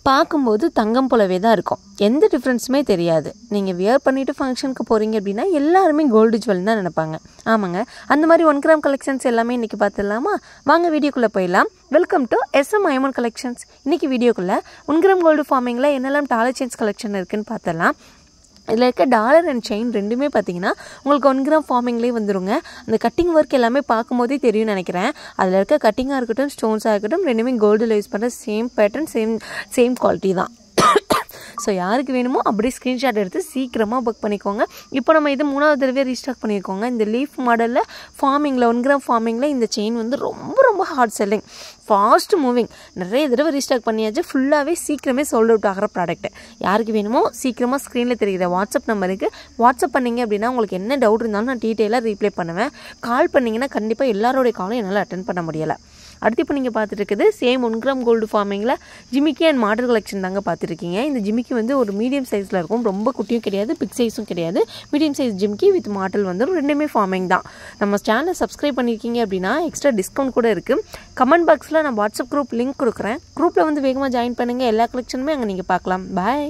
பார்க்கும்போது தங்கம் போலவே தான் இருக்கும். எந்த டிஃப்ரென்ஸுமே தெரியாது. நீங்கள் வியர் பண்ணிவிட்டு ஃபங்க்ஷனுக்கு போகிறீங்க அப்படின்னா எல்லாருமே கோல்டு ஜுவல் தான் நினைப்பாங்க. ஆமாங்க, அந்த மாதிரி 1 கிராம் கலெக்ஷன்ஸ் எல்லாமே இன்றைக்கி பார்த்துடலாமா? வாங்க வீடியோக்குள்ளே போயிடலாம். Welcome to SM Ayman collections. இன்றைக்கி வீடியோக்குள்ளே 1 கிராம் கோல்டு ஃபார்மிங்கில் என்னெல்லாம் டாலர் செயின்ஸ் கலெக்ஷன் இருக்குதுன்னு பார்த்துடலாம். இதில் இருக்க டாலர் அண்ட் செயின் ரெண்டுமே பார்த்தீங்கன்னா உங்களுக்கு 1 கிராம் ஃபார்மிங்லேயே வந்துடுங்க. அந்த கட்டிங் ஒர்க் எல்லாமே பார்க்கும்போதே தெரியும்னு நினைக்கிறேன். அதில் இருக்க கட்டிங்காக இருக்கட்டும், ஸ்டோன்ஸாக இருக்கட்டும், ரெண்டுமே கோல்டில் யூஸ் பண்ணுற சேம் பேட்டர்ன், சேம் குவாலிட்டி தான். ஸோ யாருக்கு வேணுமோ அப்படியே ஸ்க்ரீன்ஷாட் எடுத்து சீக்கிரமாக புக் பண்ணிக்கோங்க. இப்போ நம்ம இது 3வது தடவை ரீஸ்டாக் பண்ணியிருக்கோங்க. இந்த லீஃப் மாடலில் ஃபார்மிங்கில் 1 கிராம் ஃபார்மிங்கில் இந்த செயின் வந்து ரொம்ப ஹார்ட் செல்லிங், ஃபாஸ்ட் மூவிங். நிறைய தடவை ரீஸ்டாக் பண்ணியாச்சு. ஃபுல்லாகவே சீக்கிரமே சோல்ட் அவுட் ஆகிற ப்ராடக்ட். யாருக்கு வேணுமோ சீக்கிரமாக ஸ்க்ரீனில் தெரிகிற வாட்ஸ்அப் நம்பருக்கு வாட்ஸ்அப் பண்ணிங்க அப்படின்னா உங்களுக்கு என்ன டவுட் இருந்தாலும் நான் டீட்டெயிலாக ரீப்ளை பண்ணுவேன். கால் பண்ணிங்கன்னா கண்டிப்பாக எல்லாரோடைய காலும் என்னால் அட்டென்ட் பண்ண முடியலை. அடுத்து இப்போ நீங்கள் பார்த்துட்டு இருக்குது சேம் 1 கிராம் கோல்டு ஃபார்மிங்கில் ஜிமிக்கி அண்ட் மாடல் கலெக்ஷன் தாங்க பார்த்துருக்கீங்க. இந்த ஜிமிக்கி வந்து ஒரு மீடியம் சைஸில் இருக்கும். ரொம்ப குட்டியும் கிடையாது, பிக் சைஸும் கிடையாது. மீடியம் சைஸ் ஜிமிக்கி வித் மாடல் வந்து ரெண்டுமே ஃபார்மிங் தான். நம்ம சேனலை சப்ஸ்கிரைப் பண்ணியிருக்கீங்க அப்படின்னா எக்ஸ்ட்ரா டிஸ்கவுண்ட் கூட இருக்குது. கமெண்ட் பாக்ஸில் நான் வாட்ஸ்அப் குரூப் லிங்க் கொடுக்குறேன். குரூப்பில் வந்து வேகமாக ஜாயின் பண்ணுங்கள். எல்லா கலெக்ஷனுமே அங்கே நீங்கள் பார்க்கலாம். பாய்.